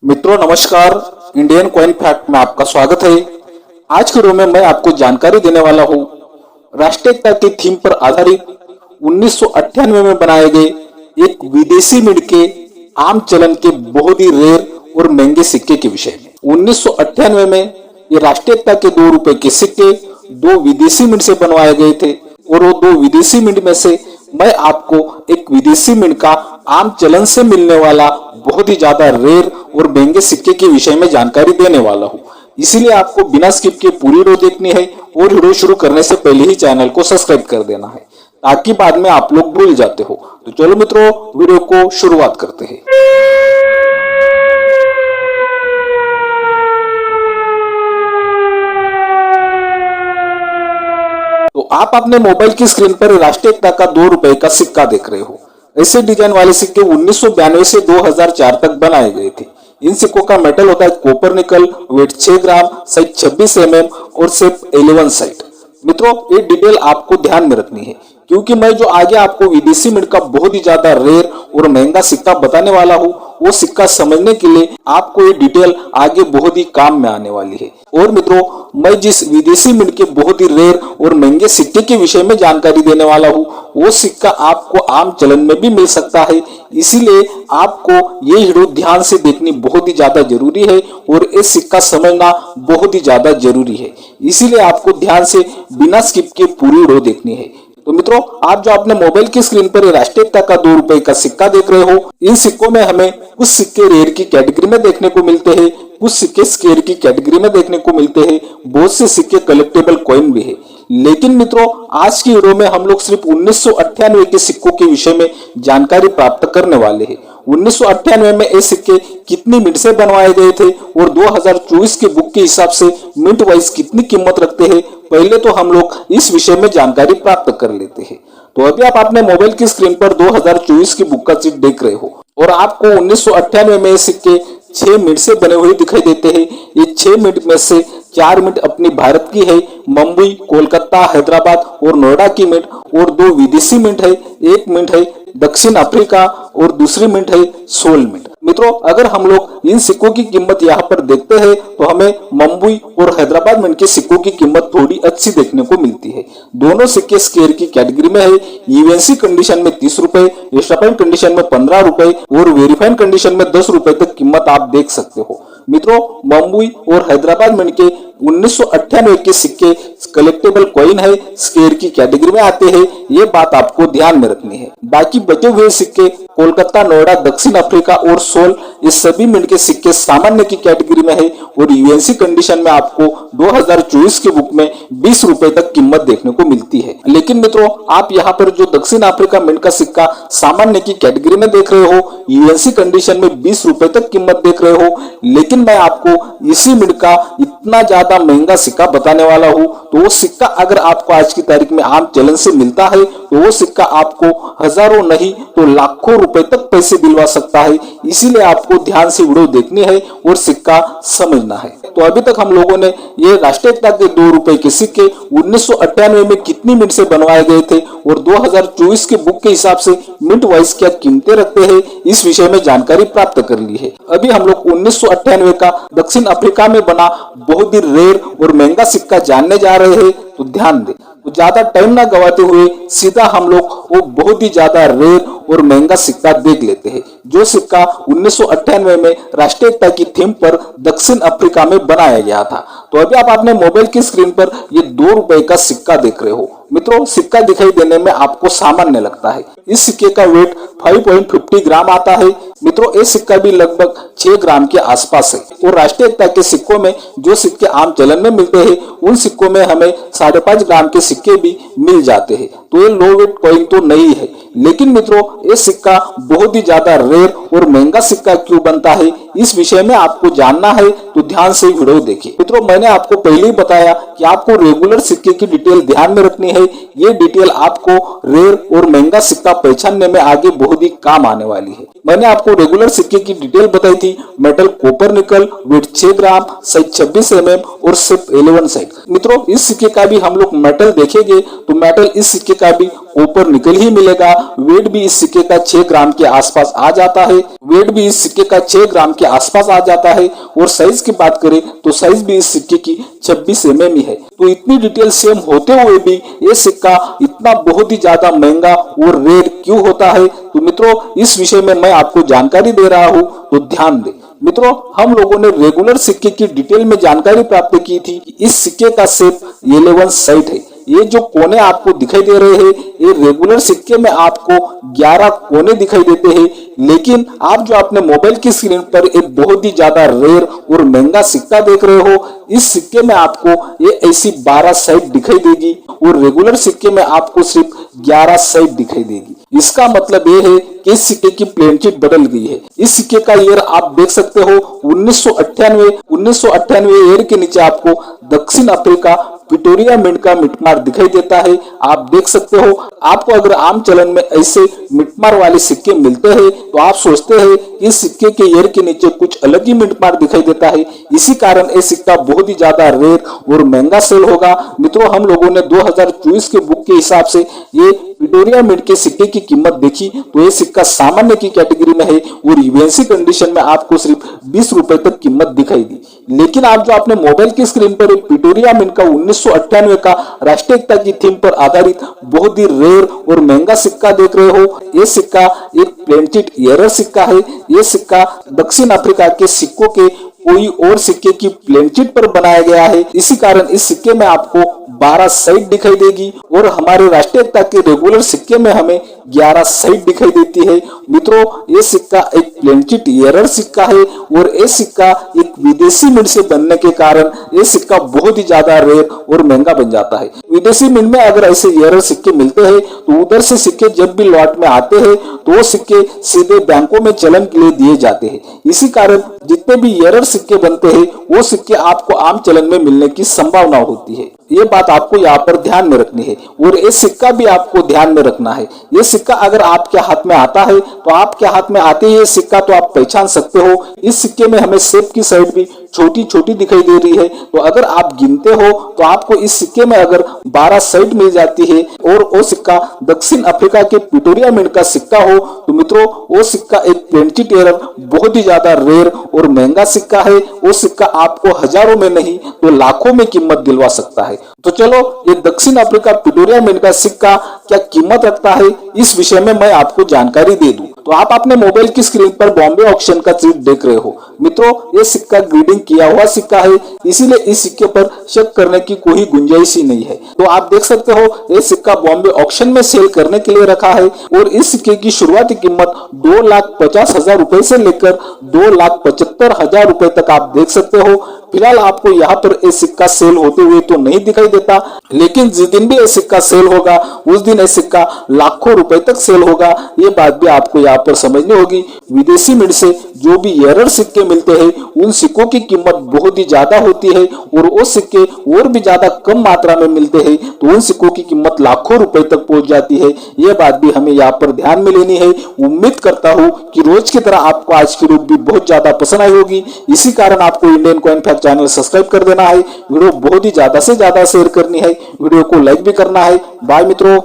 मित्रों नमस्कार, Indian coin fact में आपका स्वागत है। आज के वीडियो में मैं आपको जानकारी देने वाला हूँ राष्ट्रीय एकता की थीम पर आधारित 1998 में बनाए गए एक विदेशी मिंट के आम चलन के बहुत ही रेयर और महंगे सिक्के के विषय में। 1998 में ये राष्ट्रीय एकता के 2 रुपए के सिक्के 2 विदेशी मिंट से बनवाए गए थे और वो 2 विदेशी मिंट में से मैं आपको एक विदेशी मिंट का आम चलन से मिलने वाला बहुत ही ज्यादा रेयर और महंगे सिक्के के विषय में जानकारी देने वाला हूँ। इसीलिए आपको बिना स्किप के पूरी वीडियो देखनी है और वीडियो शुरू करने से पहले ही चैनल को सब्सक्राइब कर देना है ताकि बाद में आप लोग भूल जाते हो। तो चलो मित्रों, वीडियो को शुरुआत करते हैं। तो आप अपने मोबाइल की स्क्रीन पर राष्ट्रीय एकता का 2 रुपए का सिक्का देख रहे हो। ऐसे डिजाइन वाले सिक्के 1992 से 2004 तक बनाए गए थे। इन सिक्कों का मेटल होता है कॉपर निकल, वेट 6 ग्राम, साइज 26 mm और शेप 11 साइड। मित्रों, ये डिटेल आपको ध्यान में रखनी है क्योंकि मैं जो आगे आपको विदेशी मिंट का बहुत ही ज्यादा रेयर और महंगा सिक्का बताने वाला हूँ, वो सिक्का समझने के लिए आपको ये डिटेल आगे बहुत ही काम में आने वाली है। और मित्रों, मैं जिस विदेशी मिंट के बहुत ही रेयर और महंगे सिक्के के विषय में जानकारी देने वाला हूँ, वो सिक्का आपको आम चलन में भी मिल सकता है। इसीलिए आपको ये वीडियो ध्यान से देखनी बहुत ही ज्यादा जरूरी है और ये सिक्का समझना बहुत ही ज्यादा जरूरी है। इसीलिए आपको ध्यान से बिना स्किप के पूरी वीडियो देखनी है। तो मित्रों, आप जो अपने मोबाइल की स्क्रीन पर राष्ट्रीय एकता का 2 रुपए का सिक्का देख रहे हो, इन सिक्कों में हमें कुछ सिक्के रेयर की कैटेगरी में देखने को मिलते हैं, कुछ सिक्के स्केयर की कैटेगरी में देखने को मिलते हैं, बहुत से सिक्के कलेक्टेबल कॉइन भी है। लेकिन मित्रों, आज की वीडियो में हम लोग सिर्फ 1998 के सिक्कों के विषय में जानकारी प्राप्त करने वाले हैं। 1998 में ये सिक्के कितनी मिंट से बनवाए गए थे और 2024 के बुक के हिसाब से मिंट वाइज कितनी कीमत रखते हैं, पहले तो हम लोग इस विषय में जानकारी प्राप्त कर लेते हैं। तो अभी आप अपने मोबाइल की स्क्रीन पर 2024 की बुक का चीट देख रहे हो और आपको 1998 में ये सिक्के 6 मिनट से बने हुए दिखाई देते हैं। ये 6 मिनट में से 4 मिनट अपनी भारत की है, मुंबई, कोलकाता, हैदराबाद और नोएडा की मिंट, और 2 विदेशी मिंट है। एक मिंट है दक्षिण अफ्रीका और दूसरी मिंट है सोल मिंट। मित्रों, अगर हम लोग इन सिक्कों की कीमत यहाँ पर देखते हैं तो हमें मुंबई और हैदराबाद मिंट के सिक्कों की कीमत थोड़ी अच्छी देखने को मिलती है। दोनों सिक्के स्केयर की कैटेगरी में है। यूएनसी कंडीशन में 30 रुपए, एक्स्ट्रा कंडीशन में 15 रुपए और वेरीफाइड कंडीशन में 10 रुपए तक कीमत आप देख सकते हो। मित्रों, मुंबई और हैदराबाद मिंट के 1998 के सिक्के कलेक्टेबल कॉइन है, स्केयर की कैटेगरी में आते हैं, ये बात आपको ध्यान में रखनी है। बाकी बचे हुए सिक्के कोलकाता, नोएडा, दक्षिण अफ्रीका और सोल, ये सभी मिंट के सिक्के सामान्य की कैटेगरी में है और यूएनसी कंडीशन में आपको 2024 के बुक में 20 रुपए तक कीमत देखने को मिलती है। लेकिन मित्रों, आप यहाँ पर जो दक्षिण अफ्रीका मिंट का सिक्का सामान्य की कैटेगरी में देख रहे हो, यूएनसी कंडीशन में 20 रुपए तक कीमत देख रहे हो। लेकिन मैं आपको इसी मिंट का इतना ज्यादा महंगा सिक्का बताने वाला हूँ, तो वो सिक्का अगर आपको आज की तारीख में आम चलन से मिलता है तो वो सिक्का आपको हजारों नहीं तो लाखों रुपए तक पैसे दिलवा सकता है। इसीलिए आपको ध्यान से वीडियो देखनी है और सिक्का समझना है। तो अभी तक हम लोगों ने ये राष्ट्रीय एकता के 2 रुपए के सिक्के 1998 में कितनी मिंट से बनवाए गए थे और 2024 के बुक के हिसाब से मिंट वाइज क्या कीमतें रखते हैं, इस विषय में जानकारी प्राप्त कर ली है। अभी हम लोग 1998 का दक्षिण अफ्रीका में बना बहुत ही रेयर और महंगा सिक्का जानने जा रहे हैं। तो ध्यान दें, तो ज्यादा टाइम ना गवाते हुए सीधा हम लोग वो बहुत ही ज्यादा रेयर और महंगा सिक्का देख लेते हैं, जो सिक्का 1998 में राष्ट्रीय एकता की थीम पर दक्षिण अफ्रीका में बनाया गया था। तो अभी आप अपने मोबाइल की स्क्रीन पर ये 2 रुपए का सिक्का देख रहे हो। मित्रों, सिक्का दिखाई देने में आपको सामान्य लगता है। इस सिक्के का वेट 5.50 ग्राम आता है। मित्रों, ये सिक्का भी लगभग 6 ग्राम के आसपास है और राष्ट्रीय एकता के सिक्कों में जो सिक्के आम चलन में मिलते हैं, उन सिक्कों में हमें 5.5 ग्राम के सिक्के भी मिल जाते हैं। तो ये लो वेट कॉइन तो नहीं है। लेकिन मित्रों, ये सिक्का बहुत ही ज्यादा रेयर और महंगा सिक्का क्यों बनता है, इस विषय में आपको जानना है तो ध्यान से वीडियो देखिए। मित्रों, मैंने आपको पहले ही बताया कि आपको रेगुलर सिक्के की डिटेल ध्यान में रखनी है। ये डिटेल आपको रेयर और महंगा सिक्का पहचानने में आगे बहुत ही काम आने वाली है। मैंने आपको रेगुलर सिक्के की डिटेल बताई थी, मेटल कॉपर निकल, वेट 6 ग्राम, साइज 26 mm और शेप 11 साइड। मित्रों, इस सिक्के का भी हम लोग मेटल देखेंगे तो मेटल इस सिक्के का भी कॉपर निकल ही मिलेगा। वेट भी इस सिक्के का 6 ग्राम के आसपास आ जाता है। वेट भी इस सिक्के का 6 ग्राम के आसपास आ जाता है। और साइज की बात करें तो साइज भी इस सिक्के की 26 mm ही है। तो इतनी डिटेल सेम होते हुए भी ये सिक्का इतना बहुत ही ज्यादा महंगा और रेयर क्यों होता है? तो मित्रों, इस विषय में मैं आपको जानकारी दे रहा हूं, तो ध्यान दें। मित्रों, हम लोगों ने रेगुलर सिक्के की डिटेल में जानकारी प्राप्त की थी कि इस सिक्के का शेप 11 साइड है। ये जो कोने आपको दिखाई दे रहे हैं, ये रेगुलर सिक्के में आपको 11 कोने दिखाई देते हैं। लेकिन आप जो अपने मोबाइल की स्क्रीन पर एक बहुत ही ज्यादा रेयर और महंगा सिक्का देख रहे हो, इस सिक्के में आपको ये ऐसी 12 साइड दिखाई देगी और रेगुलर सिक्के में आपको सिर्फ 11 साइड दिखाई देगी। इसका मतलब ये है कि इस सिक्के की प्लेनशीट बदल गई है। इस सिक्के का ईयर आप देख सकते हो 1998 ईयर के नीचे आपको दक्षिण अफ्रीका विक्टोरिया मिंट का मिटमार दिखाई देता है। आप देख सकते हो, आपको अगर आम चलन में ऐसे मिटमार वाले सिक्के मिलते हैं तो आप सोचते हैं कि इस सिक्के के ईयर के नीचे कुछ अलग ही मिटमार दिखाई देता है। इसी कारण ये सिक्का बहुत ही ज्यादा रेयर और महंगा सेल होगा। मित्रों, हम लोगों ने 2024 के बुक के हिसाब से ये विक्टोरिया मिंट के सिक्के की कीमत देखी तो ये सिक्का सामान्य की कैटेगरी में है और यूएनसी कंडीशन में आपको सिर्फ 20 रुपए तक कीमत दिखाई दी। लेकिन आप जो अपने मोबाइल की स्क्रीन पर विक्टोरिया मिंट का 1998 का राष्ट्रीय एकता की थीम पर आधारित बहुत ही रेयर और महंगा सिक्का देख रहे हो, ये सिक्का एक प्लेनशीट एरर सिक्का है। ये सिक्का दक्षिण अफ्रीका के सिक्कों के कोई और सिक्के की प्लेनशीट पर बनाया गया है। इसी कारण इस सिक्के में आपको 12 साइड दिखाई देगी और हमारे राष्ट्रीय एकता के रेगुलर सिक्के में हमें 11 साइड दिखाई देती है। मित्रों, ये सिक्का एक प्लेनशीट एरर सिक्का है और ये सिक्का एक विदेशी मिंट से बनने के कारण ये सिक्का बहुत ही ज्यादा रेयर और महंगा बन जाता है। विदेशी मिंट में अगर ऐसे एरर सिक्के मिलते हैं तो उधर से सिक्के जब भी लॉट में आते हैं तो वो सिक्के सीधे बैंकों में चलन के लिए दिए जाते हैं। इसी कारण जितने भी एरर सिक्के बनते हैं वो सिक्के आपको आम चलन में मिलने की संभावना होती है। ये बात आपको यहाँ पर ध्यान में रखनी है और ये सिक्का भी आपको ध्यान में रखना है। ये सिक्का अगर आपके हाथ में आता है तो आपके हाथ में आते ही ये सिक्का तो आप पहचान सकते हो। इस सिक्के में हमें शेप की साइड भी छोटी छोटी दिखाई दे रही है। तो अगर आप गिनते हो तो आपको इस सिक्के में अगर 12 साइड मिल जाती है और वो सिक्का दक्षिण अफ्रीका के विक्टोरिया मिंट का सिक्का हो तो मित्रों, वो सिक्का एक प्लेनशीट एरर बहुत ही ज्यादा रेयर और महंगा सिक्का है। वो सिक्का आपको हजारों में नहीं तो लाखों में कीमत दिलवा सकता है। तो चलो, ये दक्षिण अफ्रीका विक्टोरिया मिंट का सिक्का क्या कीमत रखता है, इस विषय में मैं आपको जानकारी दे दूं। तो आप अपने मोबाइल की स्क्रीन पर बॉम्बे ऑक्शन का चिट देख रहे हो। मित्रों, ये सिक्का ग्रीडिंग किया हुआ सिक्का है, इसीलिए इस सिक्के पर शक करने की कोई गुंजाइश ही नहीं है। तो आप देख सकते हो, ये सिक्का बॉम्बे ऑक्शन में सेल करने के लिए रखा है और इस सिक्के की शुरुआती कीमत 2,50,000 रुपए से लेकर 2,75,000 रुपए तक आप देख सकते हो। फिलहाल आपको यहाँ पर ये सिक्का सेल होते हुए तो नहीं दिखाई देता, लेकिन जिस दिन भी ये सिक्का सेल होगा उस दिन ये सिक्का लाखों रुपए तक सेल होगा। ये बात भी आपको यहाँ पर समझनी होगी। विदेशी मिंट से जो भी एरर सिक्के मिलते हैं उन सिक्कों की कीमत बहुत ही ज्यादा होती है और वो सिक्के और भी ज्यादा कम मात्रा में मिलते हैं तो उन सिक्कों की कीमत लाखों रुपए तक पहुंच जाती है। ये बात भी हमें यहाँ पर ध्यान में लेनी है। उम्मीद करता हूँ कि रोज की तरह आपको आज की वीडियो भी बहुत ज्यादा पसंद आई होगी। इसी कारण आपको Indian coin fact channel subscribe कर देना है। वीडियो बहुत ही ज्यादा से ज्यादा शेयर करनी है, वीडियो को लाइक भी करना है। बाय मित्रों।